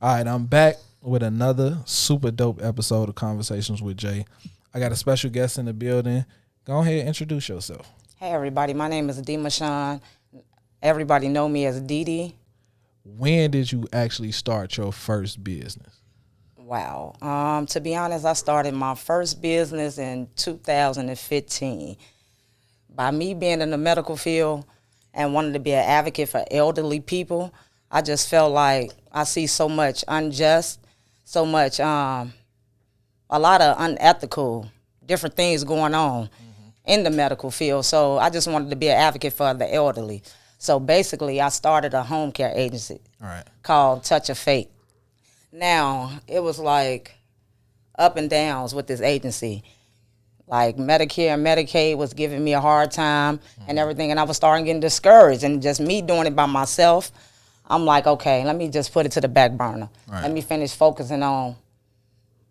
All right, I'm back with another super dope episode of Conversations with Jay. I got a special guest in the building. Go ahead and introduce yourself. Hey everybody, my name is Dee Mashawn. Everybody know me as Dee Dee. When did you actually start your first business? Wow. To be honest, I started my first business in 2015. By me being in the medical field and wanting to be an advocate for elderly people, I just felt like I see so much unjust, so much, a lot of unethical, different things going on in the medical field. So I just wanted to be an advocate for the elderly. So basically, I started a home care agency called Touch of Fate. Now, it was like up and downs with this agency. Like Medicare and Medicaid was giving me a hard time and everything, and I was starting getting discouraged. And just me doing it by myself, I'm like, okay, let me just put it to the back burner. Let me finish focusing on,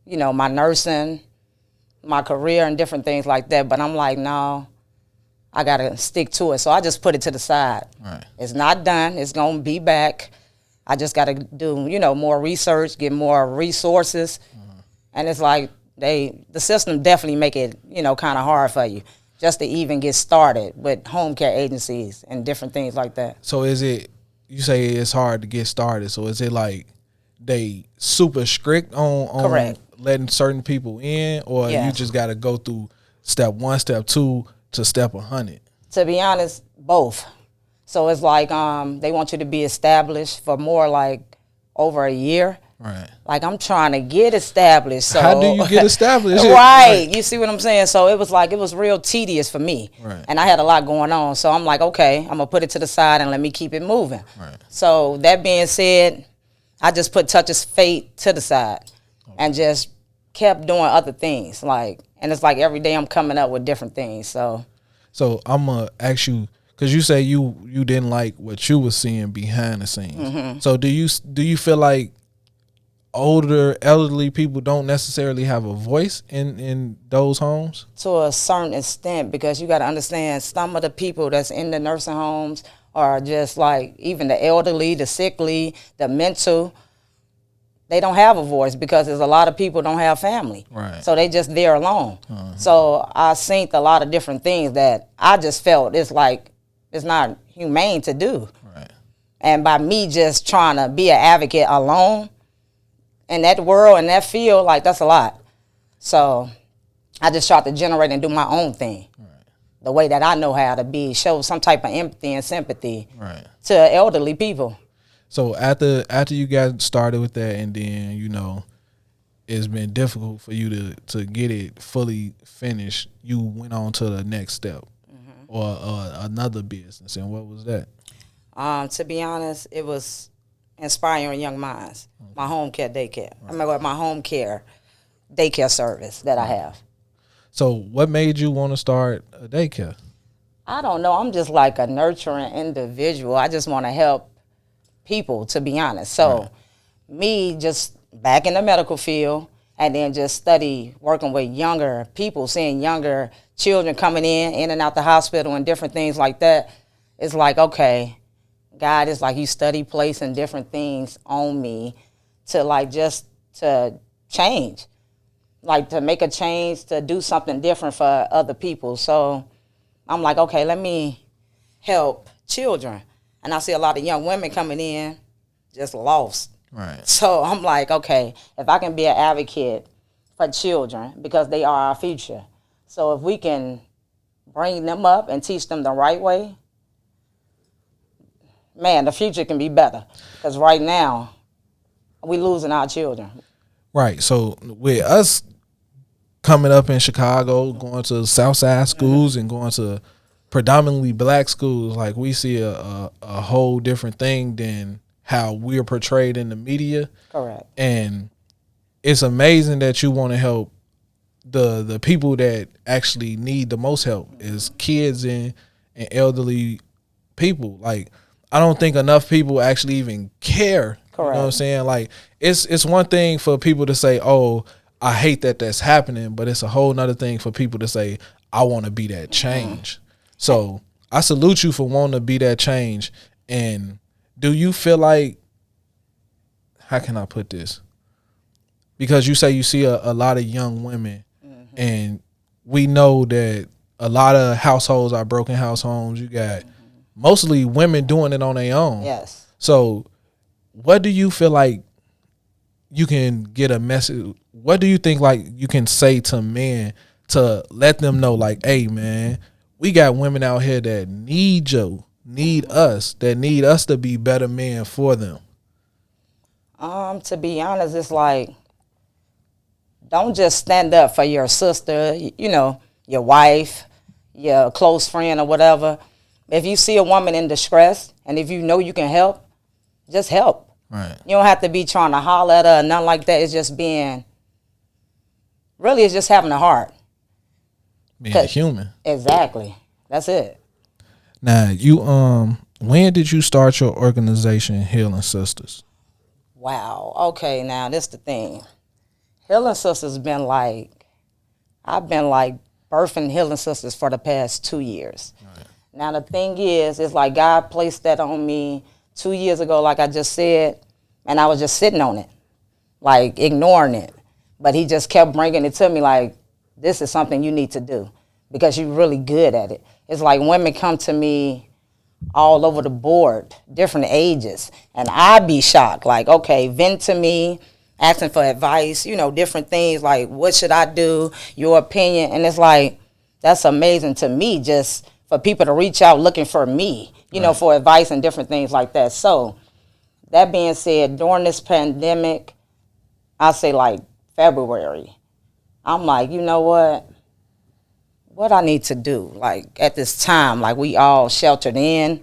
my nursing, my career and different things like that. But I'm like, no, I got to stick to it. So I just put it to the side. It's not done. It's going to be back. I just got to do, more research, get more resources. And it's like the system definitely make it, kind of hard for you just to even get started with home care agencies and different things like that. So you say it's hard to get started. So is it like they super strict on letting certain people in, or you just got to go through step 1, step 2 to step 100? To be honest, both. So it's like they want you to be established for more like over a year. Right. Like I'm trying to get established. So how do you get established? Right. You see what I'm saying? So it was real tedious for me. Right. And I had a lot going on. So I'm like, okay, I'm going to put it to the side and let me keep it moving. Right. So that being said, I just put Touch of Fate to the side and just kept doing other things. And it's like every day I'm coming up with different things. So I'm going to ask you, because you say you didn't like what you were seeing behind the scenes. Mm-hmm. So do you feel like older, elderly people don't necessarily have a voice in those homes? To a certain extent, because you got to understand some of the people that's in the nursing homes are just like even the elderly, the sickly, the mental. They don't have a voice because there's a lot of people don't have family. Right. So they just there alone. Uh-huh. So I seen a lot of different things that I just felt it's not humane to do. Right. And by me just trying to be an advocate alone in that world and that field, that's a lot. So I just tried to generate and do my own thing. Right. The way that I know how to show some type of empathy and sympathy to elderly people. So after you got started with that, and then, it's been difficult for you to get it fully finished, you went on to the next step or another business. And what was that? To be honest, it was Inspiring Young Minds, my home care daycare. Right. My home care daycare service that I have. So what made you want to start a daycare? I don't know. I'm just like a nurturing individual. I just want to help people, to be honest. So me just back in the medical field and then just study working with younger people, seeing younger children coming in and out the hospital and different things like that. It's like, okay, God is like, you study placing different things on me to change, to make a change, to do something different for other people. So I'm like, okay, let me help children. And I see a lot of young women coming in just lost. Right. So I'm like, okay, if I can be an advocate for children, because they are our future. So if we can bring them up and teach them the right way, man, the future can be better. Because right now, we losing our children. Right. So with us coming up in Chicago, going to Southside schools and going to predominantly black schools, we see a whole different thing than how we're portrayed in the media. Correct. And it's amazing that you want to help the people that actually need the most help, is kids and elderly people. I don't think enough people actually even care. Correct. You know what I'm saying? It's one thing for people to say, oh, I hate that that's happening, but it's a whole nother thing for people to say, I want to be that change. So I salute you for wanting to be that change. And do you feel like, how can I put this? Because you say you see a lot of young women, and we know that a lot of households are broken house homes. You got mostly women doing it on their own. Yes. So what do you feel like you can get a message? What do you think like you can say to men to let them know like, hey man, we got women out here that need us to be better men for them? To be honest, it's like, don't just stand up for your sister, you know, your wife, your close friend or whatever. If you see a woman in distress and if you know you can help, just help. Right. You don't have to be trying to holler at her or nothing like that. It's just it's just having a heart. Being a human. Exactly. That's it. Now, you when did you start your organization, Healing Sistas? Wow. Okay, now this the thing. Healing Sistas been like, I've been like birthing Healing Sistas for the past 2 years. Right. Now the thing is, it's like God placed that on me 2 years ago, like I just said, and I was just sitting on it, like ignoring it. But he just kept bringing it to me like, this is something you need to do because you're really good at it. It's like women come to me all over the board, different ages, and I'd be shocked, like, okay, vent to me, asking for advice, you know, different things, like, what should I do, your opinion, and it's like, that's amazing to me, just for people to reach out looking for me, you know, for advice and different things like that. So, that being said, during this pandemic, I say like February, I'm like, you know what I need to do? Like, at this time, like, we all sheltered in,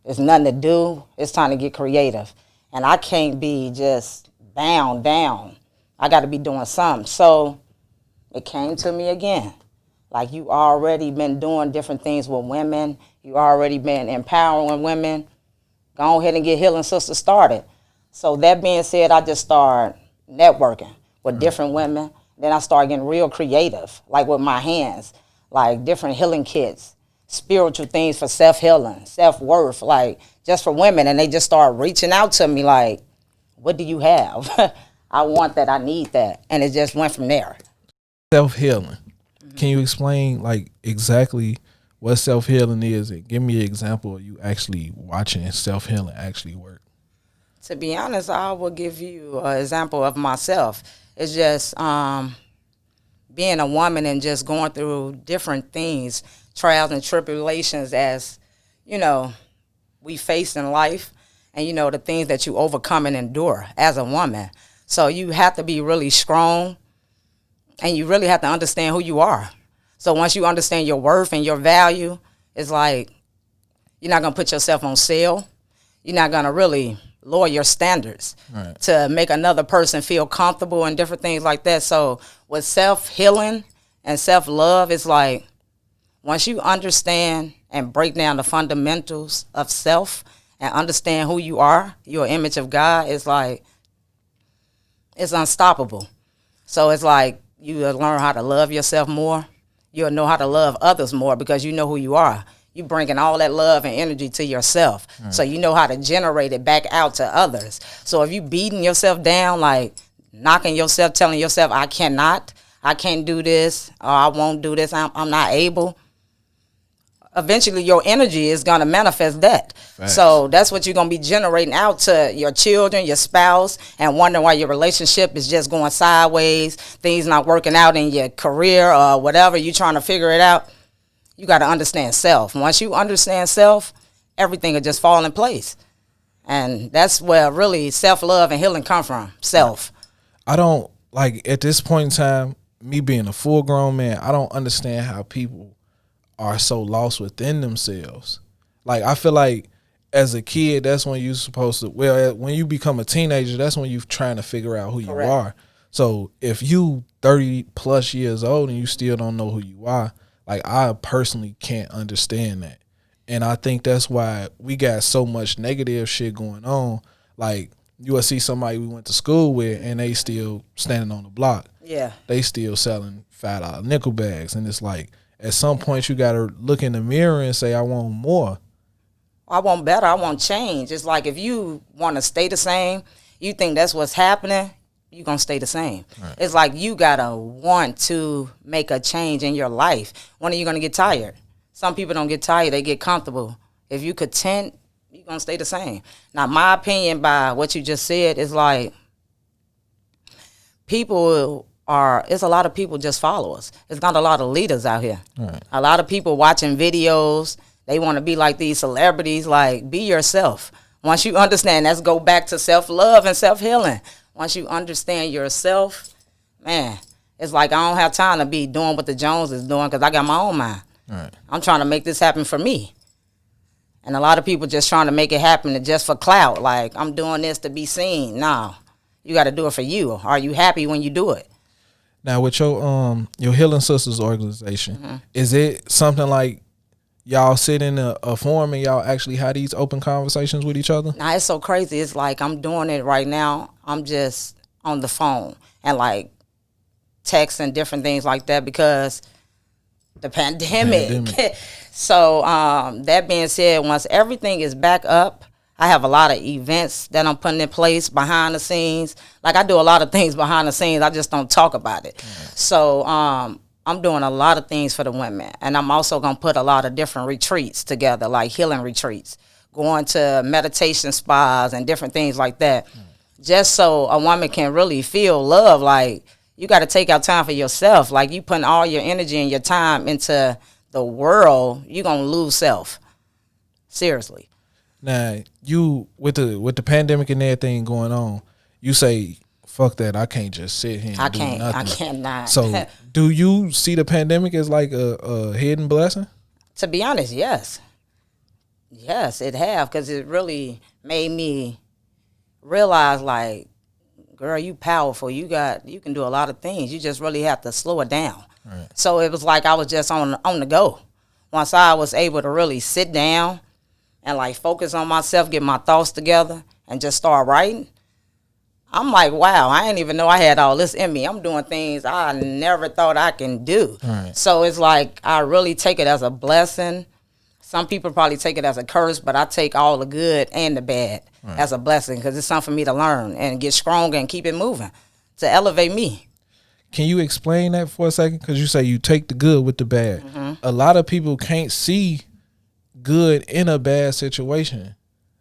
there's nothing to do, it's time to get creative. And I can't be just bound down. I got to be doing something. So it came to me again. Like, you already been doing different things with women. You already been empowering women. Go ahead and get Healing Sistas started. So that being said, I just started networking with different women. Then I started getting real creative, like with my hands, like different healing kits, spiritual things for self-healing, self-worth, like just for women. And they just started reaching out to me like, what do you have? I want that, I need that. And it just went from there. Self-healing. Can you explain like exactly what self-healing is and give me an example of you actually watching self-healing actually work? To be honest, I will give you an example of myself. It's just being a woman and just going through different things, trials and tribulations as, you know, we face in life and, you know, the things that you overcome and endure as a woman. So you have to be really strong and you really have to understand who you are. So once you understand your worth and your value, it's like you're not going to put yourself on sale. You're not going to really lower your standards to make another person feel comfortable and different things like that. So with self-healing and self-love, it's like once you understand and break down the fundamentals of self and understand who you are, your image of God, it's like it's unstoppable. So it's like you learn how to love yourself more. You'll know how to love others more because you know who you are. You bringing all that love and energy to yourself. So you know how to generate it back out to others. So if you beating yourself down, like knocking yourself, telling yourself, I can't do this, or I won't do this, I'm not able, eventually your energy is going to manifest that. Facts. So that's what you're going to be generating out to your children, your spouse, and wondering why your relationship is just going sideways, things not working out in your career or whatever, you're trying to figure it out. You got to understand self. Once you understand self, everything will just fall in place. And that's where really self-love and healing come from, self. I don't, like, at this point in time, me being a full-grown man, I don't understand how people are so lost within themselves. Like, I feel like as a kid, that's when you're supposed to, well, when you become a teenager, that's when you're trying to figure out who Correct. You are. So if you 30-plus years old and you still don't know who you are, like, I personally can't understand that. And I think that's why we got so much negative shit going on. Like, you will see somebody we went to school with and they still standing on the block. Yeah. They still selling $5 nickel bags. And it's like, at some point you got to look in the mirror and say, I want more. I want better. I want change. It's like if you want to stay the same, you think that's what's happening, you're going to stay the same. Right. It's like you got to want to make a change in your life. When are you going to get tired? Some people don't get tired. They get comfortable. If you content, you're going to stay the same. Now, my opinion by what you just said is like it's a lot of people just followers. It's not a lot of leaders out here. Right. A lot of people watching videos. They want to be like these celebrities. Like, be yourself. Once you understand, let's go back to self-love and self-healing. Once you understand yourself, man, it's like I don't have time to be doing what the Jones is doing because I got my own mind. Right. I'm trying to make this happen for me. And a lot of people just trying to make it happen just for clout. Like, I'm doing this to be seen. No, you got to do it for you. Are you happy when you do it? Now, with your Healing Sistas organization, is it something like y'all sit in a forum and y'all actually have these open conversations with each other? Now, it's so crazy. It's like I'm doing it right now. I'm just on the phone and like texting different things like that because the pandemic. So that being said, once everything is back up, I have a lot of events that I'm putting in place behind the scenes. Like, I do a lot of things behind the scenes. I just don't talk about it. So I'm doing a lot of things for the women. And I'm also going to put a lot of different retreats together, like healing retreats, going to meditation spas and different things like that, just so a woman can really feel love. Like, you got to take out time for yourself. Like, you putting all your energy and your time into the world, you're going to lose self. Seriously. Now, you with the pandemic and everything going on, you say, fuck that, I can't just sit here and do nothing. I cannot. So do you see the pandemic as like a hidden blessing? To be honest, yes. Yes, it have, because it really made me realize, like, girl, you powerful. You can do a lot of things. You just really have to slow it down. Right. So it was like I was just on the go. Once I was able to really sit down and like focus on myself, get my thoughts together, and just start writing, I'm like, wow, I didn't even know I had all this in me. I'm doing things I never thought I can do. Right. So it's like I really take it as a blessing. Some people probably take it as a curse, but I take all the good and the bad as a blessing because it's something for me to learn and get stronger and keep it moving to elevate me. Can you explain that for a second? Because you say you take the good with the bad. A lot of people can't see good in a bad situation.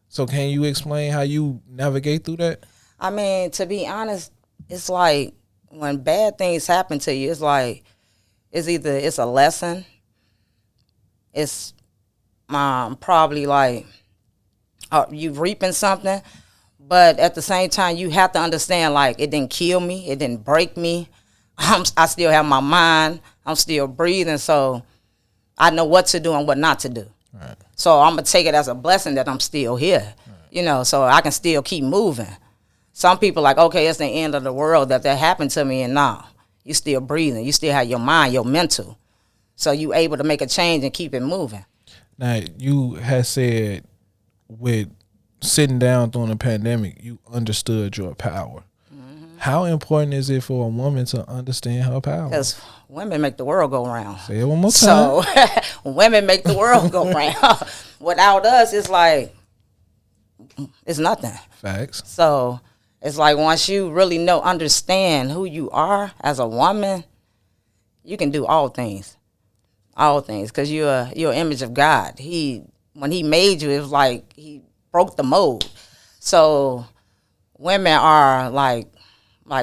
So can you explain how you navigate through that? I mean, to be honest, it's like when bad things happen to you, it's like it's either it's a lesson, it's probably like you reaping something, but at the same time, you have to understand, like, it didn't kill me, it didn't break me. I still have my mind, I'm still breathing, so I know what to do and what not to do. Right. So I'm going to take it as a blessing that I'm still here, so I can still keep moving. Some people like, okay, it's the end of the world that happened to me, and no, you still breathing. You still have your mind, your mental. So you able to make a change and keep it moving. Now, you had said with sitting down during the pandemic, you understood your power. How important is it for a woman to understand her power? Because women make the world go round. Say it one more time. So women make the world go round. Without us, it's like, it's nothing. Facts. So it's like once you really understand who you are as a woman, you can do all things. All things. Because you're an image of God. When he made you, it was like he broke the mold. So women are like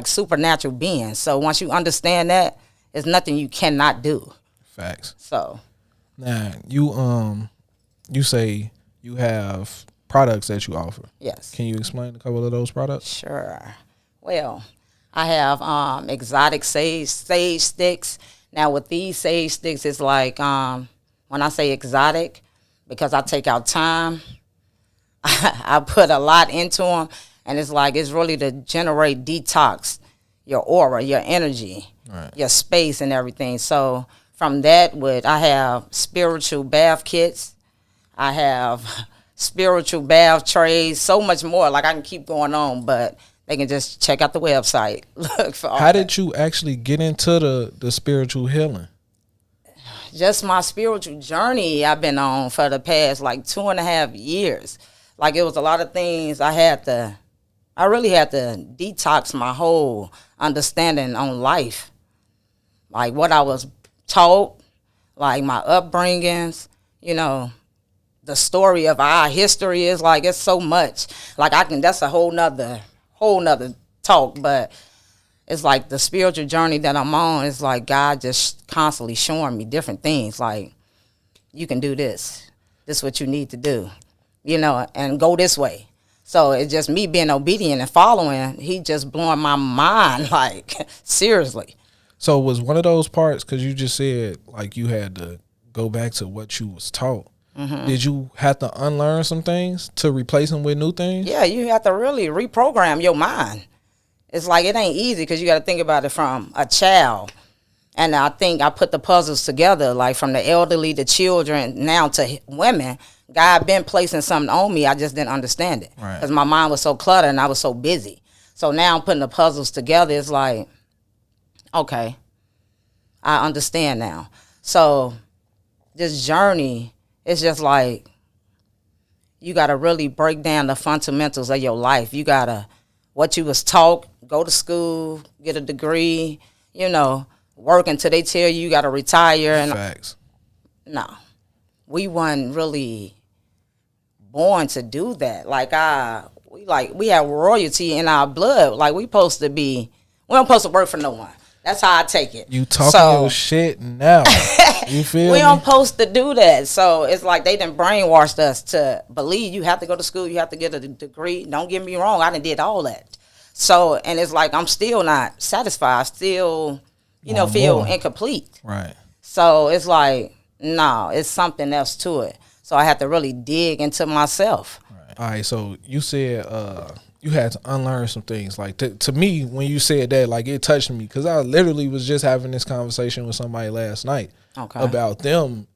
supernatural beings. So once you understand that, there's nothing you cannot do. Facts. So now you say you have products that you offer. Yes. Can you explain a couple of those products? Sure. Well, I have exotic sage sticks. Now with these sage sticks, it's like when I say exotic, because I take out time, I put a lot into them. And it's like, it's really to generate detox, your aura, your energy, your space and everything. So from that, I have spiritual bath kits. I have spiritual bath trays, so much more. Like, I can keep going on, but they can just check out the website. Look for all How did you actually get into the spiritual healing? Just my spiritual journey I've been on for the past, 2.5 years. Like, it was a lot of things I had to I really had to detox my whole understanding on life, like what I was taught, like my upbringings, you know, the story of our history is like, it's so much. Like that's a whole nother talk, but it's like the spiritual journey that I'm on is like God just constantly showing me different things. Like, you can do this. This is what you need to do, you know, and go this way. So it's just me being obedient and following. He just blowing my mind, like, seriously. So was one of those parts, because you just said like you had to go back to what you was taught. Mm-hmm. Did you have to unlearn some things to replace them with new things? Yeah, you have to really reprogram your mind. It's like, it ain't easy because you got to think about it from a child. And I think I put the puzzles together, like from the elderly to children, now to women. God been placing something on me. I just didn't understand it because my mind was so cluttered and I was so busy. So now I'm putting the puzzles together. It's like, okay, I understand now. So this journey, it's just like, you got to really break down the fundamentals of your life. You got to, what you was taught, go to school, get a degree, you know, work until they tell you got to retire. And facts. No, we weren't really born to do that. We have royalty in our blood. Like, we don't supposed to work for no one. That's how I take it. You talking your shit now. You feel we me? don't supposed to do that. So it's like they done brainwashed us to believe you have to go to school, you have to get a degree. Don't get me wrong, I done did all that. So, and it's like I'm still not satisfied. I still, feel incomplete. Right. So it's like, no, it's something else to it. So I have to really dig into myself. Right. All right, so you said you had to unlearn some things. Like, to me, when you said that, like, it touched me because I literally was just having this conversation with somebody last night about them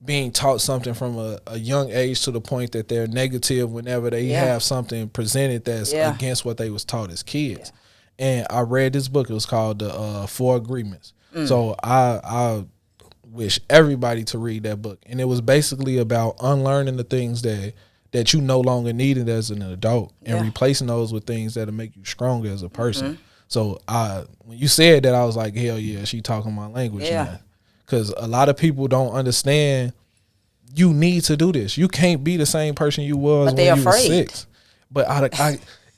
being taught something from a young age to the point that they're negative whenever they have something presented that's against what they was taught as kids. Yeah. And I read this book. It was called The Four Agreements. So I wish everybody to read that book. And it was basically about unlearning the things that you no longer needed as an adult and replacing those with things that'll make you stronger as a person. Mm-hmm. So when you said that, I was like, hell yeah, she talking my language. Yeah. Because a lot of people don't understand you need to do this. You can't be the same person you was when you were 6. But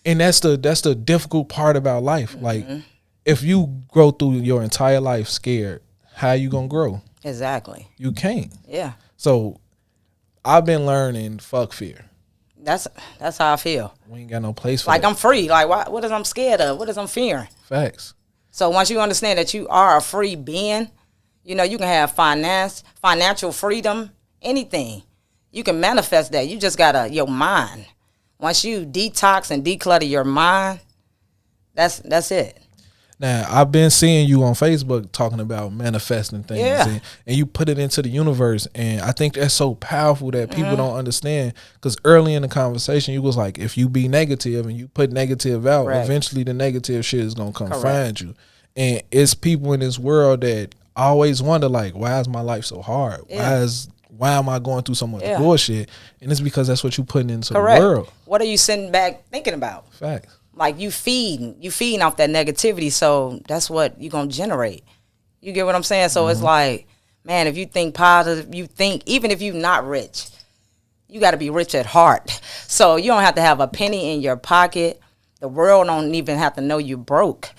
and that's the difficult part about life. Like, if you go through your entire life scared, how you gonna grow? Exactly. You can't. Yeah. So I've been learning fuck fear. That's how I feel. We ain't got no place for like that. I'm free. Like, what is I'm scared of? What is I'm fearing? Facts. So once you understand that you are a free being, you can have financial freedom, anything. You can manifest that. You just gotta your mind. Once you detox and declutter your mind, that's it. Now, I've been seeing you on Facebook talking about manifesting things and you put it into the universe. And I think that's so powerful that people don't understand. Because early in the conversation, you was like, if you be negative and you put negative out, eventually the negative shit is going to come find you. And it's people in this world that always wonder, like, why is my life so hard? Yeah. Why am I going through so much bullshit? And it's because that's what you putting into the world. What are you sitting back thinking about? Facts. Like, you feeding off that negativity, so that's what you're going to generate. You get what I'm saying? So it's like, man, if you think positive, even if you're not rich, you got to be rich at heart. So you don't have to have a penny in your pocket. The world don't even have to know you broke.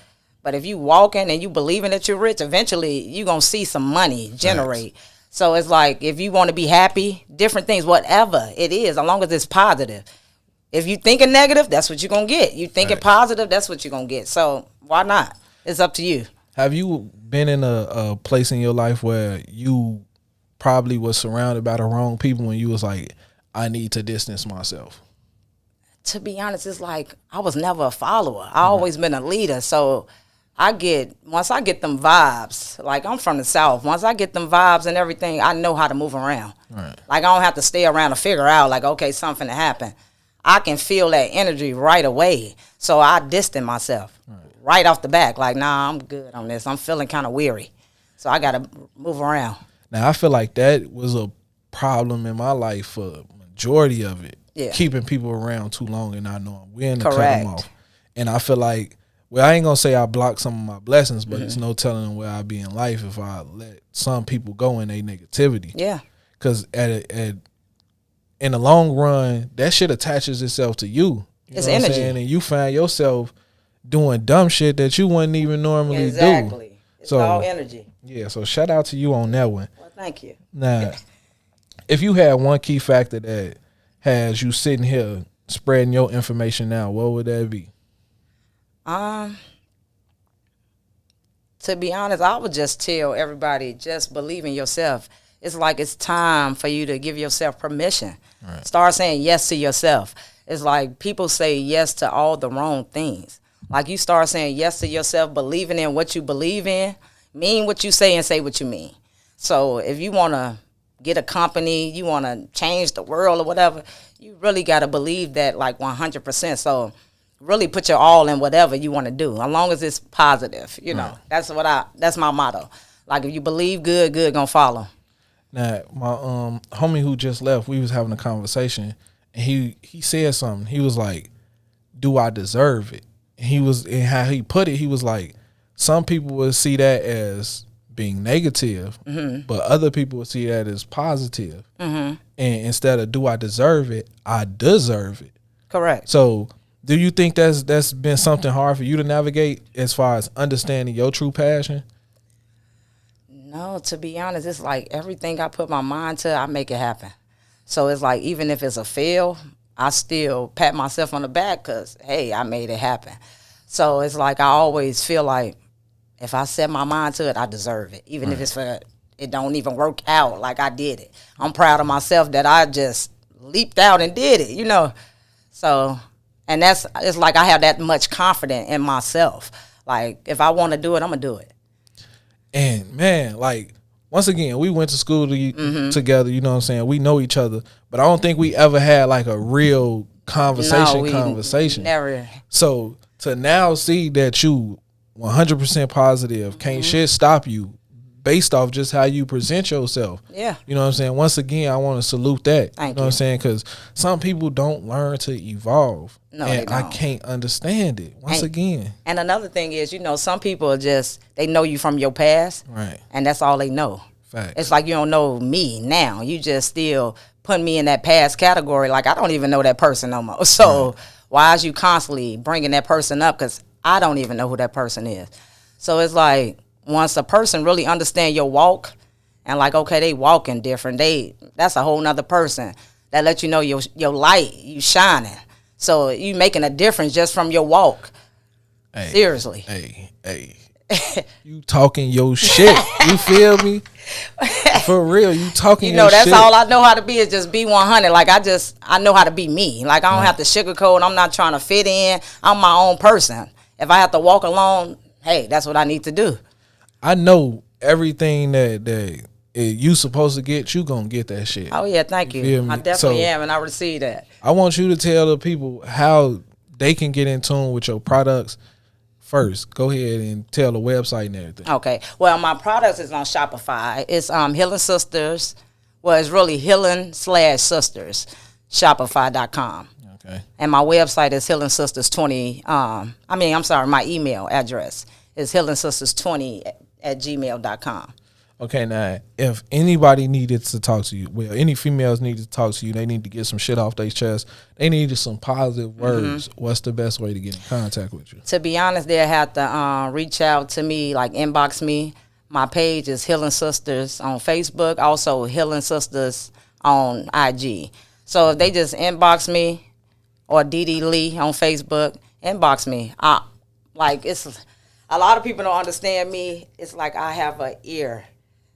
But if you walking and you believing that you're rich, eventually you're going to see some money generate. Facts. So it's like, if you want to be happy, different things, whatever it is, as long as it's positive. If you thinking negative, that's what you're going to get. You thinking positive, that's what you're going to get. So why not? It's up to you. Have you been in a place in your life where you probably was surrounded by the wrong people when you was like, I need to distance myself? To be honest, it's like I was never a follower. I always been a leader. So once I get them vibes, like I'm from the South, once I get them vibes and everything, I know how to move around. Right. Like, I don't have to stay around to figure out, like, okay, something to happen. I can feel that energy right away. So I distance myself right off the back. Like, nah, I'm good on this. I'm feeling kind of weary. So I got to move around. Now, I feel like that was a problem in my life for the majority of it. keeping people around too long and not knowing when to cut Correct. them off. And I feel like, well, I ain't gonna say I block some of my blessings, but it's no telling where I be in life if I let some people go in their negativity. Yeah. Because in the long run, that shit attaches itself to you. It's energy. And you find yourself doing dumb shit that you wouldn't even normally do. Exactly. It's all energy. Yeah, so shout out to you on that one. Well, thank you. Now, if you had one key factor that has you sitting here spreading your information now, what would that be? To be honest, I would just tell everybody, just believe in yourself. It's like it's time for you to give yourself permission. Right. Start saying yes to yourself. It's like people say yes to all the wrong things. Like you start saying yes to yourself, believing in what you believe in, mean what you say and say what you mean. So if you want to get a company, you want to change the world or whatever, you really got to believe that like 100%. So really put your all in whatever you want to do, as long as it's positive. You know, that's my motto. Like if you believe good, good gonna follow. Now, my homie who just left, we was having a conversation, and he said something. He was like, "Do I deserve it?" And how he put it, he was like, "Some people would see that as being negative, but other people would see that as positive. And instead of do I deserve it, I deserve it." Correct. So, do you think that's been something hard for you to navigate as far as understanding your true passion? No, to be honest, it's like everything I put my mind to, I make it happen. So it's like even if it's a fail, I still pat myself on the back because, hey, I made it happen. So it's like I always feel like if I set my mind to it, I deserve it. Even if it don't even work out like I did it. I'm proud of myself that I just leaped out and did it, you know. So, and it's like I have that much confidence in myself. Like if I want to do it, I'm going to do it. And man, like once again, we went to school together, you know what I'm saying? We know each other, but I don't think we ever had like a real conversation. Never. So to now see that you 100% positive, can't shit stop you based off just how you present yourself. Yeah. You know what I'm saying? Once again, I want to salute that. Thank you know what I'm saying? Because some people don't learn to evolve. No, and they don't. I can't understand it. Once again. And another thing is, you know, some people are just, they know you from your past. Right. And that's all they know. Facts. It's like you don't know me now. You just still put me in that past category. Like I don't even know that person no more. So why is you constantly bringing that person up? Because I don't even know who that person is. So it's like once a person really understand your walk and like, okay, they walking different. That's a whole nother person that let you know your light, you shining. So you making a difference just from your walk. Hey, seriously. Hey. You talking your shit. You feel me? For real, you talking your shit. That's all I know how to be is just be 100. Like I know how to be me. Like I don't have to sugarcoat. I'm not trying to fit in. I'm my own person. If I have to walk alone, hey, that's what I need to do. I know everything that you supposed to get, you gonna get that shit. Oh yeah, thank you. I definitely am, and I receive that. I want you to tell the people how they can get in tune with your products. First, go ahead and tell the website and everything. Okay. Well, my products is on Shopify. It's Healing Sisters. Well, it's really Healing/Sisters. Shopify.com. Okay. And my website is healingsisters20. My email address is healingsisters20@gmail.com. Okay, now, if anybody needed to talk to you, well, any females needed to talk to you, they need to get some shit off their chest, they needed some positive words, what's the best way to get in contact with you? To be honest, they'll have to reach out to me, like inbox me. My page is Healing Sisters on Facebook, also Healing Sisters on IG. So if they just inbox me, or Dee Dee Lee on Facebook, inbox me. It's a lot of people don't understand me. It's like I have an ear.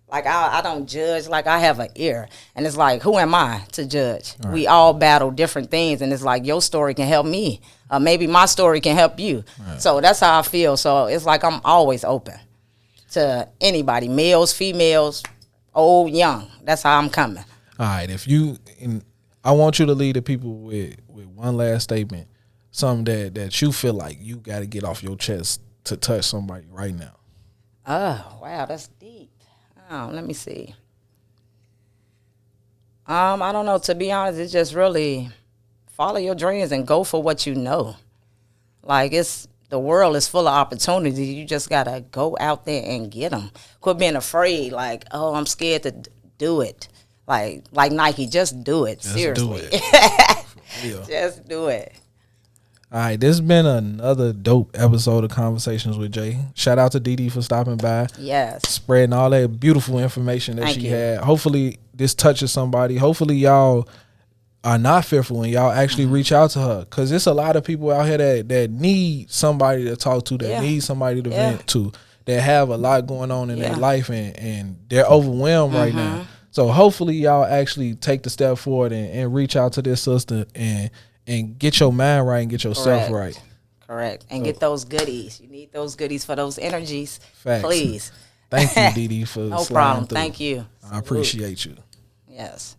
Like I don't judge. Like I have an ear, and it's like, who am I to judge? Right. We all battle different things, and it's like your story can help me, maybe my story can help you. Right. So that's how I feel. So it's like I'm always open to anybody, males, females, old, young. That's how I'm coming. All right, I want you to lead the people with one last statement, something that you feel like you got to get off your chest to touch somebody right now. Oh, wow, that's deep. Oh, let me see. I don't know. To be honest, it's just really follow your dreams and go for what you know. Like, the world is full of opportunities. You just gotta go out there and get them. Quit being afraid. Like, oh, I'm scared to do it. Like Nike, just do it. Just seriously, do it. just do it. All right, this has been another dope episode of Conversations with Jay. Shout out to Dee Dee for stopping by. Yes. Spreading all that beautiful information that Thank she you. had. Hopefully this touches somebody. Hopefully y'all are not fearful and y'all actually reach out to her. Because there's a lot of people out here that need somebody to talk to, that need somebody to vent to, that have a lot going on in their life and they're overwhelmed right now. So hopefully y'all actually take the step forward and reach out to this sister and get your mind right and get yourself right. Correct. And get those goodies. You need those goodies for those energies. Facts. Please. Thank you, Dee Dee, for No sliding problem. through. Thank you. I appreciate you. Yes.